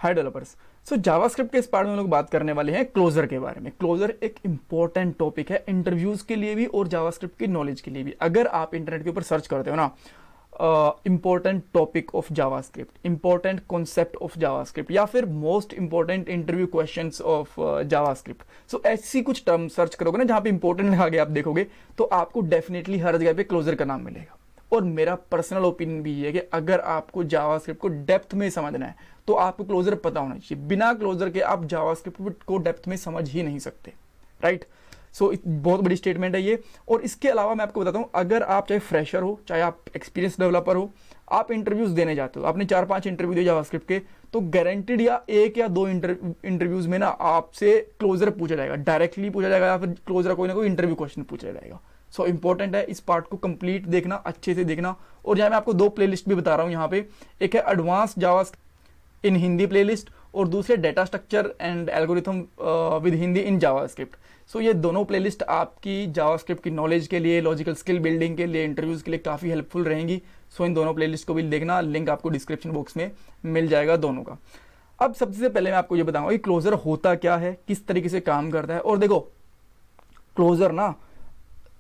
हाय developers. सो JavaScript के इस part में हम लोग बात करने वाले हैं क्लोजर के बारे में। क्लोजर एक इंपॉर्टेंट टॉपिक है इंटरव्यूज के लिए भी और जावास्क्रिप्ट की नॉलेज के लिए भी। अगर आप इंटरनेट के ऊपर सर्च करते हो ना important topic of JavaScript, important concept of JavaScript या फिर most important interview questions of JavaScript, so ऐसी कुछ टर्म सर्च करोगे ना जहाँ पे इंपॉर्टेंट लगा के आप देखोगे तो आपको डेफिनेटली हर जगह पे क्लोजर का नाम मिलेगा। और मेरा पर्सनल ओपिनियन भी है कि अगर आपको जावास्क्रिप्ट को डेप्थ में समझना है तो आपको क्लोजर पता होना चाहिए। बिना क्लोजर के आप जावास्क्रिप्ट को डेप्थ में समझ ही नहीं सकते, राइट। सो बहुत बड़ी स्टेटमेंट है ये। और इसके अलावा मैं आपको बताता हूँ, अगर आप चाहे फ्रेशर हो चाहे आप एक्सपीरियंस डेवलपर हो, आप इंटरव्यूज देने जाते हो, आपने 4-5 इंटरव्यू दिए जावास्क्रिप्ट के, तो गारंटेड या 1 या 2 इंटरव्यूज में ना आपसे क्लोजर पूछा जाएगा, डायरेक्टली पूछा जाएगा या फिर क्लोजर कोई ना कोई इंटरव्यू क्वेश्चन पूछा जाएगा। सो इंपॉर्टेंट है इस पार्ट को कंप्लीट देखना, अच्छे से देखना। और यहाँ मैं आपको 2 प्लेलिस्ट भी बता रहा हूँ यहाँ पे। एक है advance JavaScript in Hindi playlist और दूसरे data structure and algorithm with Hindi in JavaScript. So ये दोनों प्लेलिस्ट आपकी जावास्क्रिप्ट की नॉलेज के लिए, लॉजिकल स्किल बिल्डिंग के लिए, इंटरव्यूज के लिए काफ़ी हेल्पफुल रहेंगी। सो इन दोनों प्लेलिस्ट को भी देखना, लिंक आपको डिस्क्रिप्शन बॉक्स में मिल जाएगा दोनों का। अब सबसे पहले मैं आपको ये बताऊंगा कि क्लोजर होता क्या है, किस तरीके से काम करता है। और देखो क्लोजर ना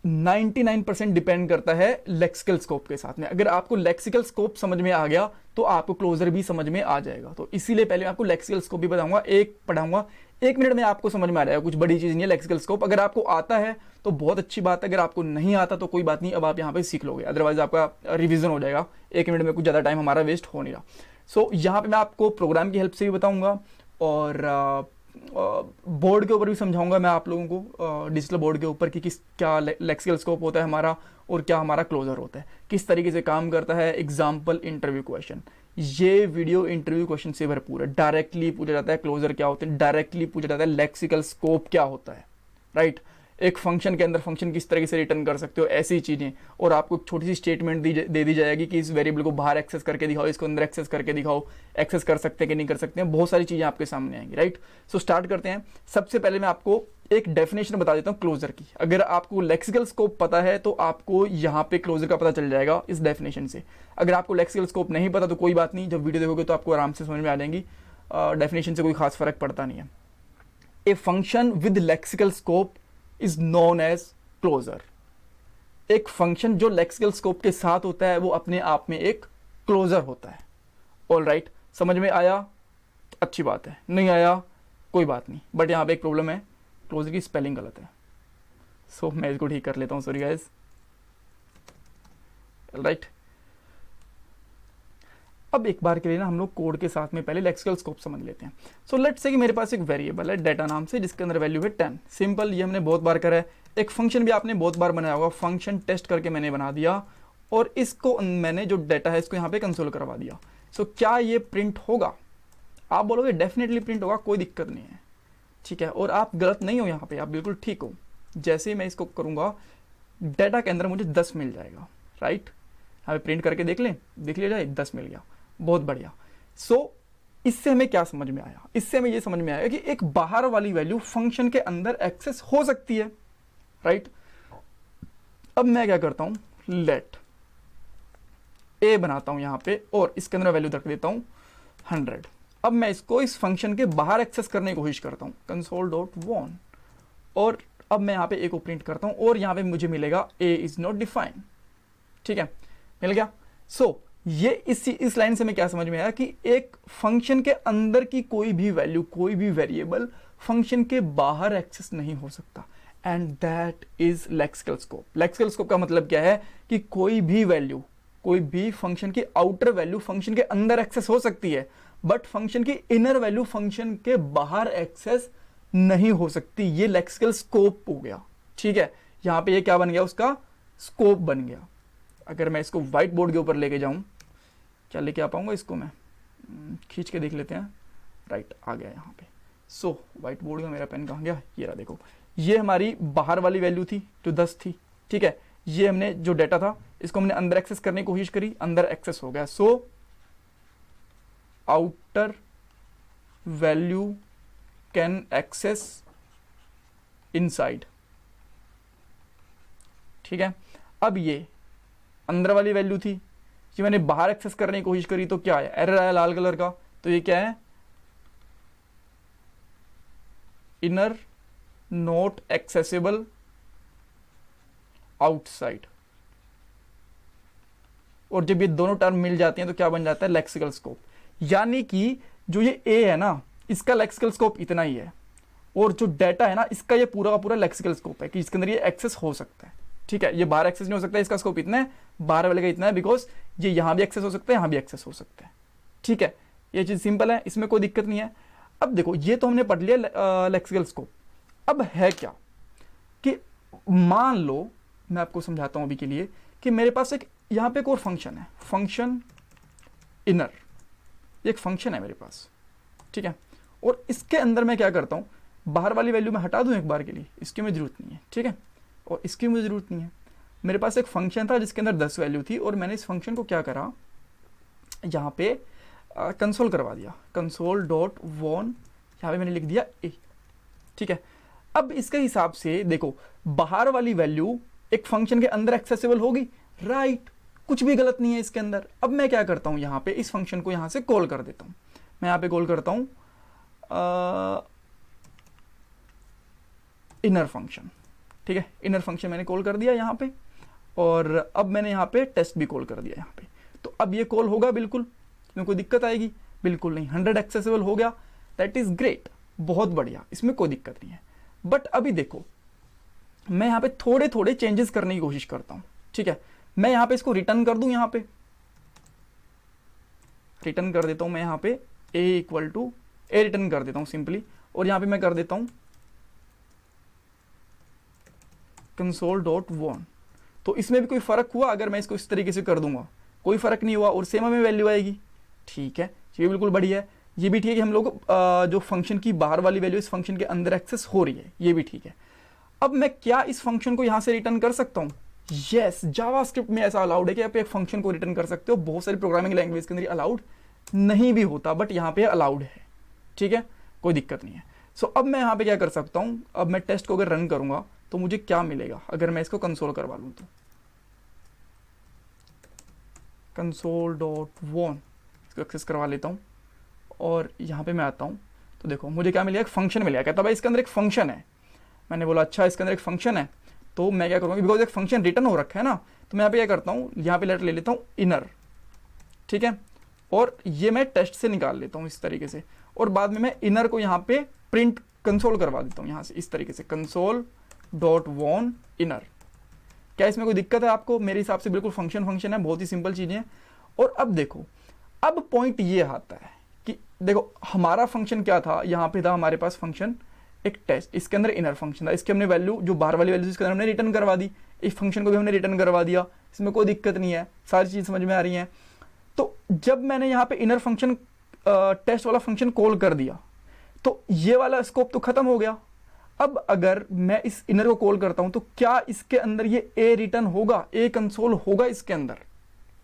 99% डिपेंड करता है लेक्सिकल स्कोप के साथ में। अगर आपको लेक्सिकल स्कोप समझ में आ गया तो आपको क्लोजर भी समझ में आ जाएगा। तो इसीलिए पहले मैं आपको लेक्सिकल स्कोप भी बताऊंगा, एक पढ़ाऊंगा, 1 मिनट में आपको समझ में आ जाएगा। कुछ बड़ी चीज नहीं है लेक्सिकल स्कोप। अगर आपको आता है तो बहुत अच्छी बात है, अगर आपको नहीं आता तो कोई बात नहीं, अब आप यहाँ पे सीख लोगे, अदरवाइज आपका रिविजन हो जाएगा। 1 मिनट में कुछ ज़्यादा टाइम हमारा वेस्ट हो नहीं रहा। सो यहाँ पे मैं आपको प्रोग्राम की हेल्प से भी बताऊंगा और बोर्ड के ऊपर भी समझाऊंगा मैं आप लोगों को, डिजिटल बोर्ड के ऊपर कि किस क्या लेक्सिकल स्कोप होता है हमारा और क्या हमारा क्लोजर होता है, किस तरीके से काम करता है। एग्जाम्पल इंटरव्यू क्वेश्चन, ये वीडियो इंटरव्यू क्वेश्चन से भरपूर है। डायरेक्टली पूछा जाता है क्लोजर क्या होते हैं, डायरेक्टली पूछा जाता है लेक्सिकल स्कोप क्या होता है, राइट। एक फंक्शन के अंदर फंक्शन किस तरीके से रिटर्न कर सकते हो, ऐसी चीज़ें। और आपको एक छोटी सी स्टेटमेंट दे दी जाएगी कि इस वेरिएबल को बाहर एक्सेस करके दिखाओ, इसको अंदर एक्सेस करके दिखाओ, एक्सेस कर सकते हैं कि नहीं कर सकते हैं, बहुत सारी चीज़ें आपके सामने आएंगी, राइट। सो स्टार्ट करते हैं। सबसे पहले मैं आपको एक डेफिनेशन बता देता हूँ क्लोजर की। अगर आपको लेक्सिकल स्कोप पता है तो आपको यहाँ पे क्लोजर का पता चल जाएगा इस डेफिनेशन से। अगर आपको लेक्सिकल स्कोप नहीं पता तो कोई बात नहीं, जब वीडियो देखोगे तो आपको आराम से समझ में आ जाएंगी। डेफिनेशन से कोई खास फर्क पड़ता नहीं है। A function with lexical scope is known as closure. एक फंक्शन जो लेक्सिकल स्कोप के साथ होता है वो अपने आप में एक क्लोजर होता है। ऑल राइट, समझ में आया? अच्छी बात है, नहीं आया कोई बात नहीं, बट यहाँ पे एक प्रॉब्लम है, क्लोजर की स्पेलिंग गलत है। सो मैं इसको ठीक कर लेता हूँ, सॉरी गाइस। राइट, अब एक बार के लिए ना हम लोग कोड के साथ में पहले लेक्सिकल स्कोप समझ लेते हैं। सो लेट्स से कि मेरे पास एक वेरिएबल है डाटा नाम से जिसके अंदर वैल्यू है 10। सिंपल, ये हमने बहुत बार करा है। एक फंक्शन भी आपने बहुत बार बनाया होगा, फंक्शन टेस्ट करके मैंने बना दिया और इसको मैंने जो डाटा है इसको यहाँ पे कंसोल करवा दिया। सो क्या ये प्रिंट होगा? आप बोलोगे डेफिनेटली प्रिंट होगा, कोई दिक्कत नहीं है, ठीक है। और आप गलत नहीं हो, यहाँ पे आप बिल्कुल ठीक हो। जैसे ही मैं इसको करूँगा डाटा के अंदर मुझे 10 मिल जाएगा, राइट। यहाँ पे प्रिंट करके देख लिया जाए, 10 मिल गया, बहुत बढ़िया। सो इससे हमें क्या समझ में आया? इससे हमें ये समझ में आया कि एक बाहर वाली वैल्यू फंक्शन के अंदर एक्सेस हो सकती है, राइट। अब मैं क्या करता हूं, लेट ए बनाता हूं यहां पे और इसके अंदर वैल्यू रख देता हूं 100। अब मैं इसको इस फंक्शन के बाहर एक्सेस करने की कोशिश करता हूं, console.warn, और अब मैं यहां पे ए को प्रिंट करता हूं और यहां पे मुझे मिलेगा ए इज नॉट डिफाइंड, ठीक है, मिल गया। सो ये इस लाइन से मैं क्या समझ में आया कि एक फंक्शन के अंदर की कोई भी वैल्यू, कोई भी वेरिएबल फंक्शन के बाहर एक्सेस नहीं हो सकता, and that is lexical scope. Lexical scope का मतलब क्या है कि कोई भी वैल्यू, कोई भी फंक्शन की आउटर वैल्यू फंक्शन के अंदर एक्सेस हो सकती है, बट फंक्शन की इनर वैल्यू फंक्शन के बाहर एक्सेस नहीं हो सकती। ये लेक्सिकल स्कोप हो गया, ठीक है। यहां पे ये क्या बन गया, उसका स्कोप बन गया। अगर मैं इसको व्हाइट बोर्ड के ऊपर लेके जाऊं, क्या लेके आ पाऊंगा इसको? मैं खींच के देख लेते हैं। राइट, आ गया यहाँ पे। सो व्हाइट बोर्ड में मेरा पेन कहाँ गया? ये रहा, देखो। ये हमारी बाहर वाली वैल्यू थी जो 10 थी, ठीक है। ये हमने जो डाटा था इसको हमने अंदर एक्सेस करने की कोशिश करी, अंदर एक्सेस हो गया। So outer value can access inside, ठीक है। अब ये अंदर वाली वैल्यू थी, ये मैंने बाहर एक्सेस करने की कोशिश करी तो क्या आया? एरर आया लाल कलर का। तो ये क्या है? Inner not accessible outside. और जब ये दोनों टर्म मिल जाती हैं तो क्या बन जाता है, लेक्सिकल स्कोप। यानी कि जो ये ए है ना, इसका लेक्सिकल स्कोप इतना ही है, और जो डाटा है ना, इसका ये पूरा का पूरा लेक्सिकल स्कोप है कि इसके अंदर ये एक्सेस हो सकता है। ठीक है, ये बाहर एक्सेस नहीं हो सकता, इसका स्कोप इतना है, बाहर वाले का इतना है, बिकॉज ये यहां भी एक्सेस हो सकता है, यहां भी एक्सेस हो सकता है। ठीक है, ये चीज सिंपल है, इसमें कोई दिक्कत नहीं है। अब देखो, ये तो हमने पढ़ लिया लेक्सिकल स्कोप। अब है क्या कि मान लो, मैं आपको समझाता हूं अभी के लिए, कि मेरे पास एक यहां पे एक और फंक्शन है, फंक्शन इनर, एक फंक्शन है मेरे पास। ठीक है, और इसके अंदर मैं क्या करता हूं, बाहर वाली वैल्यू मैं हटा दूं एक बार के लिए, इसकी मुझे जरूरत नहीं है। ठीक है, और इसकी मुझे जरूरत नहीं है। मेरे पास एक फंक्शन था जिसके अंदर 10 वैल्यू थी, और मैंने इस फंक्शन को क्या करा, यहां पे कंसोल करवा दिया, कंसोल डॉट वॉन, यहां पे मैंने लिख दिया ए। ठीक है, अब इसके हिसाब से देखो, बाहर वाली वैल्यू एक फंक्शन के अंदर एक्सेसिबल होगी, राइट, कुछ भी गलत नहीं है इसके अंदर। अब मैं क्या करता हूं, यहां पे इस फंक्शन को यहां से कॉल कर देता हूं। मैं यहां पे कॉल करता हूं इनर फंक्शन। ठीक है, इनर फंक्शन मैंने कॉल कर दिया यहां पे, और अब मैंने यहां पे टेस्ट भी कॉल कर दिया यहां पे। तो अब ये कॉल होगा, बिल्कुल, इसमें कोई दिक्कत आएगी? बिल्कुल नहीं। 100 एक्सेसिबल हो गया, दैट इज ग्रेट, बहुत बढ़िया, इसमें कोई दिक्कत नहीं है। बट अभी देखो, मैं यहां पे थोड़े थोड़े चेंजेस करने की कोशिश करता हूं। ठीक है, मैं यहां पे इसको रिटर्न कर दूं, यहां पे रिटर्न कर देता हूं, मैं यहां पे a equal to a return कर देता हूं सिंपली, और यहां पे मैं कर देता हूं कंसोल डॉट वॉन। तो इसमें भी कोई फर्क हुआ अगर मैं इसको इस तरीके से कर दूंगा? कोई फर्क नहीं हुआ, और सेम में वैल्यू आएगी। ठीक है, ये बिल्कुल बढ़िया है। ये भी ठीक है कि हम लोग जो फंक्शन की बाहर वाली वैल्यू इस फंक्शन के अंदर एक्सेस हो रही है, ये भी ठीक है। अब मैं क्या इस फंक्शन को यहां से रिटर्न कर सकता हूं? यस, जावास्क्रिप्ट में ऐसा अलाउड है कि आप एक फंक्शन को रिटर्न कर सकते हो। बहुत सारी प्रोग्रामिंग लैंग्वेज के अंदर अलाउड नहीं भी होता, बट यहां पे अलाउड है। ठीक है, कोई दिक्कत नहीं है। सो अब मैं यहां पे क्या कर सकता हूं, अब मैं टेस्ट को अगर रन करूंगा तो मुझे क्या मिलेगा अगर मैं इसको कंसोल करवा लूं तो, कंसोल डॉट वॉन, इसको एक्सेस करवा लेता हूं, और यहां पे मैं आता हूं तो देखो मुझे क्या मिलेगा, एक फंक्शन मिलेगा। कहता भाई इसके अंदर एक फंक्शन है। मैंने बोला अच्छा, इसके अंदर एक फंक्शन है, तो मैं क्या करूंगा, बिकॉज एक फंक्शन रिटर्न हो रखा है ना, तो मैं यहाँ पे क्या करता हूँ, यहाँ पे लेटर ले लेता हूँ इनर। ठीक है, और ये मैं टेस्ट से निकाल लेता हूँ इस तरीके से, और बाद में मैं इनर को यहाँ पे प्रिंट कंसोल करवा देता हूँ यहाँ से इस तरीके से, कंसोल डॉट वॉन इनर। क्या इसमें कोई दिक्कत है आपको? मेरे हिसाब से बिल्कुल फंक्शन है, बहुत ही सिंपल चीजें। और अब देखो, अब पॉइंट ये आता है कि देखो हमारा फंक्शन क्या था, यहाँ पे था हमारे पास फंक्शन एक टेस्ट, इसके अंदर इनर फंक्शन था, इसके हमने वैल्यू जो बाहर वाली वैल्यू इसके अंदर हमने रिटर्न करवा दी, इस फंक्शन को भी हमने रिटर्न करवा दिया, इसमें कोई दिक्कत नहीं है, सारी चीज समझ में आ रही है। तो जब मैंने यहाँ पे इनर फंक्शन टेस्ट वाला फंक्शन कॉल कर दिया, तो ये वाला स्कोप तो खत्म हो गया। अब अगर मैं इस इनर को कॉल करता हूं तो क्या इसके अंदर ये ए रिटर्न होगा, ए कंसोल होगा इसके अंदर?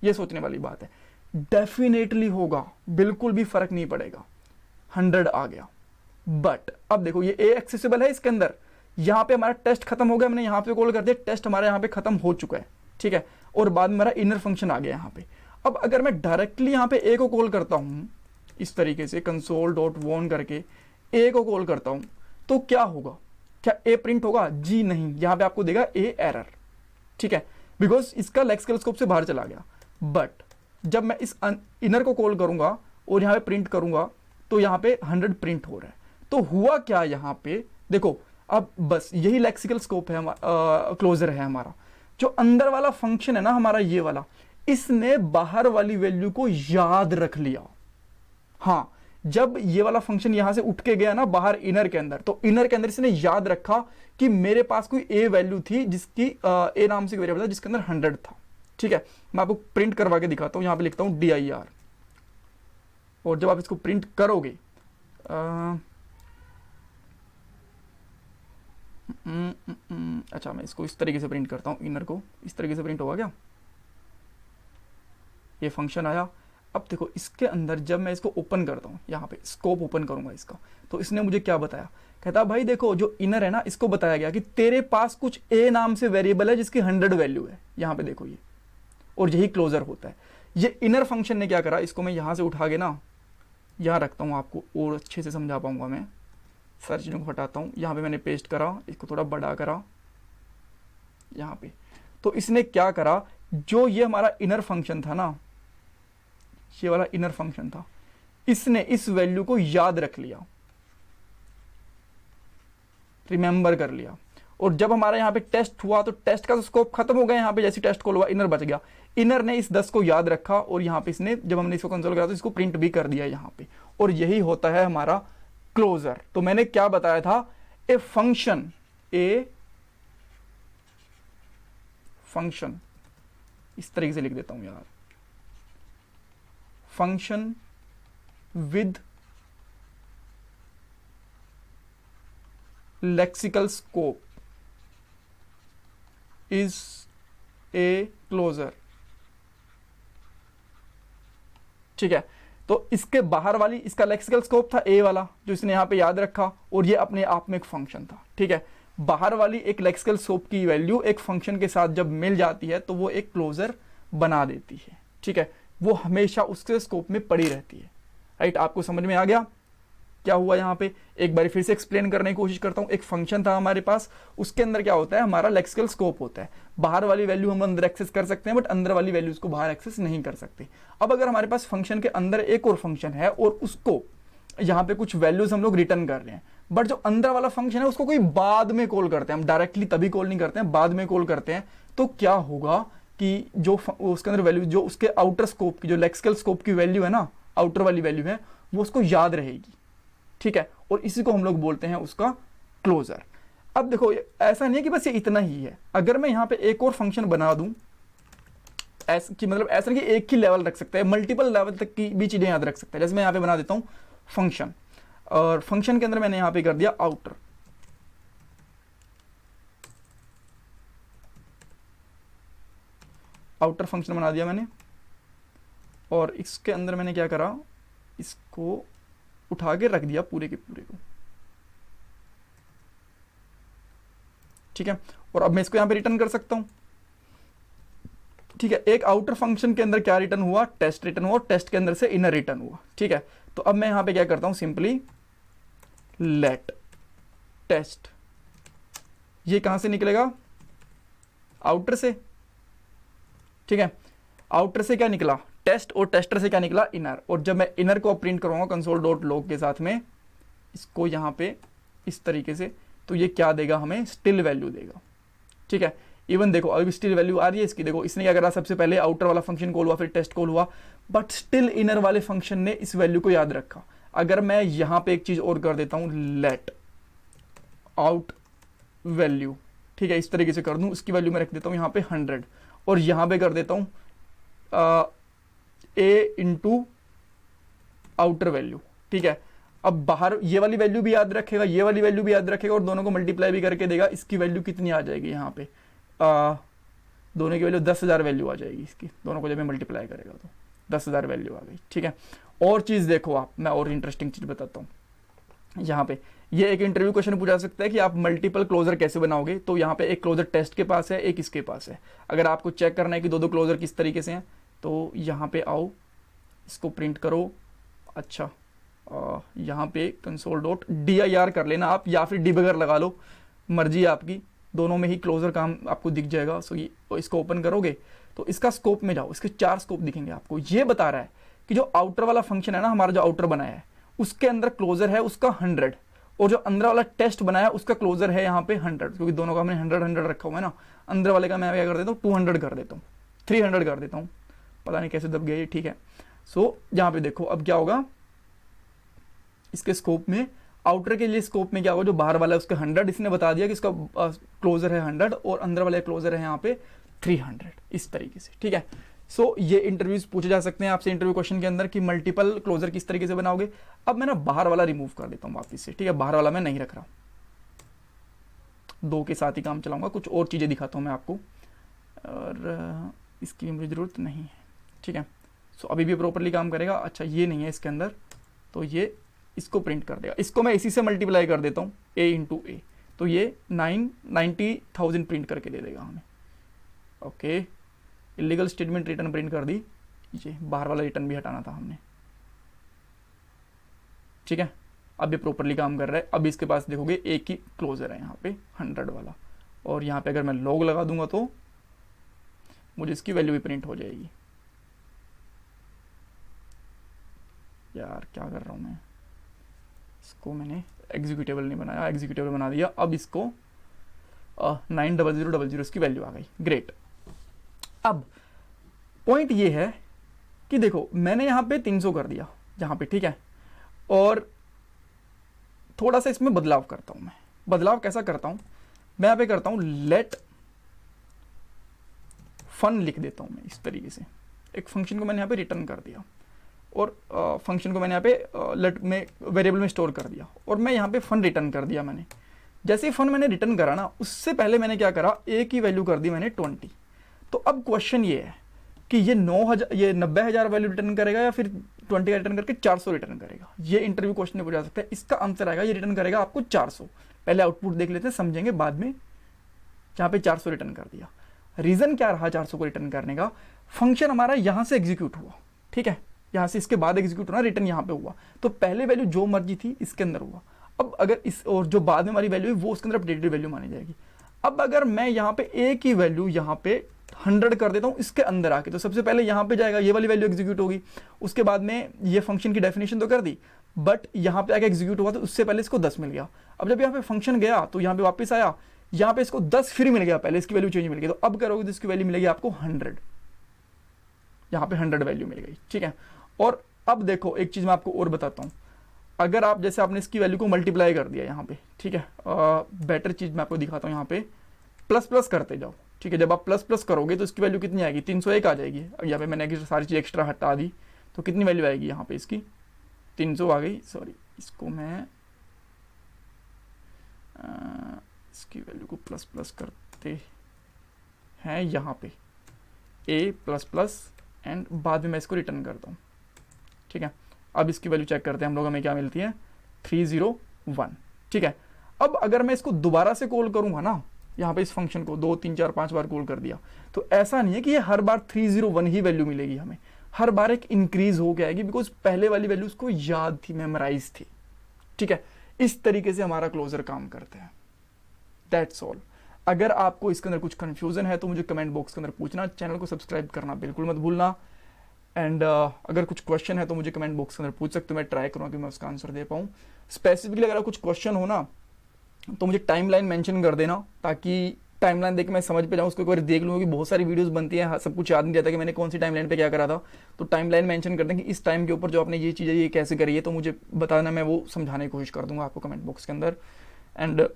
ये सोचने वाली बात है। डेफिनेटली होगा, बिल्कुल भी फर्क नहीं पड़ेगा, 100 आ गया। बट अब देखो, ये ए एक्सेसिबल है इसके अंदर, यहां पे हमारा टेस्ट खत्म हो गया, मैंने यहां पे कॉल कर दिया, टेस्ट हमारा यहां पे खत्म हो चुका है। ठीक है, और बाद में मेरा इनर फंक्शन आ गया यहां पे। अब अगर मैं डायरेक्टली यहां पे ए को कॉल करता हूं इस तरीके से, कंसोल डॉट वॉन करके ए को कॉल करता हूं, तो क्या होगा? क्या ए प्रिंट होगा? जी नहीं, यहां पे आपको देगा ए एरर। ठीक है, बिकॉज इसका लेक्सिकल स्कोप से बाहर चला गया। बट जब मैं इस इनर को कॉल करूंगा और यहां पे प्रिंट करूंगा, तो यहां पे 100 प्रिंट हो रहा है। तो हुआ क्या यहां पे, देखो अब बस यही लेक्सिकल स्कोप है, क्लोजर है हमारा। जो अंदर वाला फंक्शन है ना हमारा, ये वाला, इसने बाहर वाली वैल्यू को याद रख लिया। हाँ, जब ये वाला फंक्शन यहां से उठ के गया ना बाहर इनर के अंदर, तो इनर के अंदर इसने याद रखा कि मेरे पास कोई ए वैल्यू थी, जिसकी ए नाम से वेरिएबल था जिसके अंदर 100 था। ठीक है, मैं आपको प्रिंट करवा के दिखाता हूं, यहां पे लिखता हूं dir, और जब आप इसको प्रिंट करोगे, अच्छा मैं इसको इस तरीके से प्रिंट करता हूं, इनर को इस तरीके से प्रिंट होगा क्या? ये फंक्शन आया। अब देखो इसके अंदर जब मैं इसको ओपन करता हूँ, यहाँ पे स्कोप ओपन करूंगा इसका, तो इसने मुझे क्या बताया? कहता भाई देखो, जो इनर है ना, इसको बताया गया कि तेरे पास कुछ ए नाम से वेरिएबल है जिसकी 100 वैल्यू है। यहाँ पे देखो ये, और यही क्लोजर होता है। ये इनर फंक्शन ने क्या करा, इसको मैं यहाँ से उठा के ना यहाँ रखता हूँ, आपको और अच्छे से समझा पाऊंगा मैं। सारी चीज़ों को हटाता हूँ, यहाँ पे मैंने पेस्ट करा, इसको थोड़ा बड़ा करा यहाँ पे। तो इसने क्या करा, जो ये हमारा इनर फंक्शन था ना, ये वाला इनर फंक्शन था, इसने इस वैल्यू को याद रख लिया, रिमेंबर कर लिया। और जब हमारा यहाँ पे टेस्ट हुआ तो टेस्ट का तो स्कोप खत्म हो गया, यहाँ पे जैसे टेस्ट कॉल हुआ इनर बच गया। इनर ने इस 10 को याद रखा और यहाँ पे इसने, जब हमने इसको कंसोल करा तो इसको प्रिंट भी कर दिया यहाँ पे। और यही होता है हमारा क्लोजर। तो मैंने क्या बताया था, ए फंक्शन इस तरीके से लिख देता हूं यार, function with lexical scope is a closure. ठीक है, तो इसके बाहर वाली, इसका लेक्सिकल स्कोप था ए वाला जो इसने यहां पे याद रखा, और ये अपने आप में एक फंक्शन था। ठीक है, बाहर वाली एक लेक्सिकल स्कोप की वैल्यू एक फंक्शन के साथ जब मिल जाती है तो वो एक क्लोजर बना देती है। ठीक है, वो हमेशा उसके स्कोप में पड़ी रहती है। राइट, आपको समझ में आ गया क्या हुआ यहाँ पे? एक बार फिर से एक्सप्लेन करने की कोशिश करता हूँ। एक फंक्शन था हमारे पास, उसके अंदर क्या होता है, हमारा लेक्सिकल स्कोप होता है। बाहर वाली वैल्यू हम अंदर एक्सेस कर सकते हैं, बट अंदर वाली वैल्यूज को बाहर एक्सेस नहीं कर सकते। अब अगर हमारे पास फंक्शन के अंदर एक और फंक्शन है और उसको यहाँ पे कुछ वैल्यूज हम लोग रिटर्न कर रहे हैं, बट जो अंदर वाला फंक्शन है उसको कोई बाद में कॉल करते हैं, हम डायरेक्टली तभी कॉल नहीं करते हैं, बाद में कॉल करते हैं, तो क्या होगा कि जो उसके अंदर वैल्यू, जो उसके आउटर स्कोप की, जो लेक्सिकल स्कोप की वैल्यू है ना, आउटर वाली वैल्यू है, वो उसको याद रहेगी। ठीक है, और इसी को हम लोग बोलते हैं उसका क्लोजर। अब देखो, ऐसा नहीं है कि बस ये इतना ही है। अगर मैं यहाँ पे एक और फंक्शन बना दूं, ऐसा कि मतलब ऐसा नहीं कि एक ही लेवल रख सकते हैं, मल्टीपल लेवल तक की भी चीजें याद रख सकते हैं। जैसे मैं यहाँ पे बना देता हूँ फंक्शन, और फंक्शन के अंदर मैंने यहाँ पे कर दिया आउटर, आउटर फंक्शन बना दिया मैंने, और इसके अंदर मैंने क्या करा, इसको उठा के रख दिया पूरे के पूरे को। ठीक है, और अब मैं इसको यहां पे रिटर्न कर सकता हूं। ठीक है, एक आउटर फंक्शन के अंदर क्या रिटर्न हुआ, टेस्ट रिटर्न हुआ, टेस्ट के अंदर से इनर रिटर्न हुआ। ठीक है, तो अब मैं यहां पे क्या करता हूं, सिंपली लेट टेस्ट, ये कहां से निकलेगा, आउटर से। ठीक है, आउटर से क्या निकला, टेस्ट, और टेस्टर से क्या निकला, इनर। और जब मैं इनर को प्रिंट करूंगा कंसोल डॉट लॉग के साथ में, इसको यहां पे इस तरीके से, तो ये क्या देगा हमें, स्टिल वैल्यू देगा। ठीक है, इवन देखो अभी स्टिल वैल्यू आ रही है इसकी। देखो इसने क्या करा, सबसे पहले आउटर वाला फंक्शन कॉल हुआ, फिर टेस्ट कॉल हुआ, बट स्टिल इनर वाले फंक्शन ने इस वैल्यू को याद रखा। अगर मैं यहां पे एक चीज और कर देता हूं, लेट आउट वैल्यू, ठीक है, इस तरीके से कर दूं, इसकी वैल्यू मैं रख देता हूं यहां पे 100, और यहां पे कर देता हूं ए इंटू आउटर वैल्यू। ठीक है, अब बाहर ये वाली वैल्यू भी याद रखेगा, ये वाली वैल्यू भी याद रखेगा, और दोनों को मल्टीप्लाई भी करके देगा। इसकी वैल्यू कितनी आ जाएगी यहाँ पे, दोनों की वैल्यू 10,000 वैल्यू आ जाएगी इसकी, दोनों को जब मैं मल्टीप्लाई करेगा तो 10,000 वैल्यू आ गई। ठीक है, और चीज़ देखो आप, मैं और इंटरेस्टिंग चीज़ बताता हूँ। यहाँ पे ये एक इंटरव्यू क्वेश्चन पूछा सकता है कि आप मल्टीपल क्लोजर कैसे बनाओगे। तो यहाँ पे एक क्लोजर टेस्ट के पास है, एक इसके पास है। अगर आपको चेक करना है कि दो क्लोजर किस तरीके से हैं, तो यहाँ पे आओ, इसको प्रिंट करो। अच्छा, यहाँ पे कंसोल डॉट dir कर लेना आप, या फिर डिबगर लगा लो, मर्जी आपकी, दोनों में ही क्लोजर काम आपको दिख जाएगा। सो ये, इसको ओपन करोगे तो इसका स्कोप में जाओ, इसके 4 स्कोप दिखेंगे आपको। ये बता रहा है कि जो आउटर वाला फंक्शन है ना, हमारा जो आउटर बनाया है, उसके अंदर क्लोजर है उसका 100, और जो अंदर वाला टेस्ट बनाया है उसका क्लोजर है यहाँ पे 100, क्योंकि दोनों का हमने 100 रखा हुआ है ना। अंदर वाले का मैं क्या कर देता हूँ, 200 कर देता हूँ, 300 कर देता हूँ, पता नहीं कैसे दब गया ये। ठीक है, सो यहाँ पे देखो अब क्या होगा, इसके स्कोप में, आउटर के लिए स्कोप में क्या होगा, जो बाहर वाला है उसका 100, इसने बता दिया कि इसका क्लोजर है 100, और अंदर वाले क्लोजर है यहाँ पे 300, इस तरीके से। ठीक है, सो ये इंटरव्यूज पूछे जा सकते हैं आपसे इंटरव्यू क्वेश्चन के अंदर कि मल्टीपल क्लोजर किस तरीके से बनाओगे। अब मैं ना बाहर वाला रिमूव कर देता हूँ वापिस से। ठीक है, बाहर वाला मैं नहीं रख रहा, 2 के साथ ही काम चलाऊंगा, कुछ और चीज़ें दिखाता हूँ मैं आपको, और इसकी भी मुझे ज़रूरत नहीं है। ठीक है, सो अभी भी प्रॉपरली काम करेगा। अच्छा, ये नहीं है इसके अंदर, तो ये इसको प्रिंट कर देगा। इसको मैं इसी से मल्टीप्लाई कर देता हूँ, a इंटू ए, तो ये 90,000 प्रिंट करके दे देगा हमें। Okay, illegal statement return print कर दी, ये बाहर वाला रिटर्न भी हटाना था हमने। ठीक है, अब ये प्रॉपरली काम कर रहा है। अब इसके पास देखोगे एक ही क्लोजर है यहाँ पे 100 वाला, और यहाँ पे अगर मैं लॉग लगा दूंगा तो मुझे इसकी वैल्यू भी प्रिंट हो जाएगी। यार क्या कर रहा हूँ मैं, इसको मैंने एग्जीक्यूटेबल नहीं बनाया, एग्जीक्यूटेबल बना दिया। अब इसको 90000 इसकी वैल्यू आ गई। ग्रेट। अब पॉइंट ये है कि देखो मैंने यहाँ पे 300 कर दिया यहाँ पे, ठीक है, और थोड़ा सा इसमें बदलाव करता हूँ मैं। बदलाव कैसा करता हूँ मैं, यहाँ पे करता हूँ लेट फन लिख देता हूँ मैं इस तरीके से। एक फंक्शन को मैंने यहाँ पे रिटर्न कर दिया, और फंक्शन को मैंने यहाँ पे लेट में वेरिएबल में स्टोर कर दिया, और मैं यहाँ पे फन रिटर्न कर दिया मैंने। जैसे ही फन मैंने रिटर्न करा ना, उससे पहले मैंने क्या करा, ए की वैल्यू कर दी मैंने 20। तो अब क्वेश्चन ये है कि ये 90,000 वैल्यू रिटर्न करेगा या फिर 20 का रिटर्न करके 400 रिटर्न करेगा। ये इंटरव्यू क्वेश्चन में पूछा सकता है। इसका आंसर आएगा ये रिटर्न करेगा आपको 400। पहले आउटपुट देख लेते हैं, समझेंगे बाद में। जहाँ पे 400 रिटर्न कर दिया, रीजन क्या रहा 400 को रिटर्न करने का, फंक्शन हमारा यहाँ से एग्जीक्यूट हुआ, ठीक है, यहाँ से इसके बाद एग्जीक्यूट होना, रिटर्न यहाँ पे हुआ। तो पहले वैल्यू जो मर्जी थी इसके अंदर हुआ। अब अगर इस और जो बाद में हमारी वैल्यू है वो उसके अंदर अपडेटेड वैल्यू मानी जाएगी। अब अगर मैं यहाँ पे ए की वैल्यू यहाँ पे 100 कर देता हूँ इसके अंदर आके, तो सबसे पहले यहाँ पे जाएगा, ये वाली वैल्यू एग्जीक्यूट होगी। उसके बाद में ये फंक्शन की डेफिनेशन तो कर दी, बट यहाँ पे आके एग्जीक्यूट हुआ तो उससे पहले इसको 10 मिल गया। अब जब यहाँ पे फंक्शन गया तो यहाँ पे वापस आया, यहाँ पे इसको 10 फिर मिल गया, पहले इसकी वैल्यू चेंज मिल गई। तो अब करोगे तो इसकी वैल्यू मिलेगी आपको 100, यहाँ पे 100 वैल्यू मिल गई, ठीक है। और अब देखो एक चीज मैं आपको और बताता हूँ, अगर आप जैसे आपने इसकी वैल्यू को मल्टीप्लाई कर दिया यहाँ पे, ठीक है, बेटर चीज मैं आपको दिखाता हूँ, यहाँ पे प्लस प्लस करते जाओ, ठीक है। जब आप प्लस प्लस करोगे तो इसकी वैल्यू कितनी आएगी, 301 आ जाएगी। अब यहाँ पे मैंने सारी चीज एक्स्ट्रा हटा दी, तो कितनी वैल्यू आएगी यहाँ पे इसकी, 300 आ गई। सॉरी, इसको मैं इसकी वैल्यू को प्लस प्लस करते हैं यहाँ पे, ए प्लस प्लस, एंड बाद में मैं इसको रिटर्न करता हूँ, ठीक है। अब इसकी वैल्यू चेक करते हैं हम लोग, हमें क्या मिलती है, 301, ठीक है। अब अगर मैं इसको दोबारा से कॉल करूंगा ना, यहाँ पे इस फंक्शन को 2 3 4 5 बार कॉल कर दिया, तो ऐसा नहीं है कि ये हर बार 301 ही वैल्यू मिलेगी हमें, हर बार एक इंक्रीज हो के आएगी, बिकॉज पहले वाली वैल्यू उसको याद थी, मेमोराइज थी, ठीक है। इस तरीके से हमारा क्लोजर काम करते हैं। That's all. अगर आपको इसके अंदर कुछ कंफ्यूजन है तो मुझे कमेंट बॉक्स के अंदर पूछना, चैनल को सब्सक्राइब करना बिल्कुल मत भूलना। एंड अगर कुछ क्वेश्चन है तो मुझे कमेंट बॉक्स के अंदर पूछ सकते हो, मैं ट्राई करूँगा कि मैं उसका आंसर दे पाऊँ। स्पेसिफिकली अगर कुछ क्वेश्चन हो ना तो मुझे टाइमलाइन मेंशन कर देना, ताकि टाइमलाइन देख के मैं समझ पे जाऊँ, उसको एक बार देख लूँगा कि बहुत सारी वीडियोस बनती हैं, सब कुछ याद नहीं रहता कि मैंने कौन सी टाइमलाइन पे क्या करा था। तो टाइमलाइन मेंशन कर दें कि इस टाइम के ऊपर जो आपने ये चीज़ है ये कैसे करी है, तो मुझे बताना, मैं वो समझाने की कोशिश कर दूंगा आपको कमेंट बॉक्स के अंदर। एंड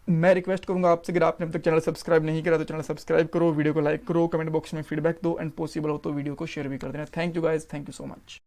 मैं रिक्वेस्ट करूंगा आपसे, अगर आपने अब तक चैनल सब्सक्राइब नहीं करा तो चैनल सब्सक्राइब करो, वीडियो को लाइक करो, कमेंट बॉक्स में फीडबैक दो, एंड पॉसिबल हो तो वीडियो को शेयर भी कर देना। Thank you guys, thank you so much.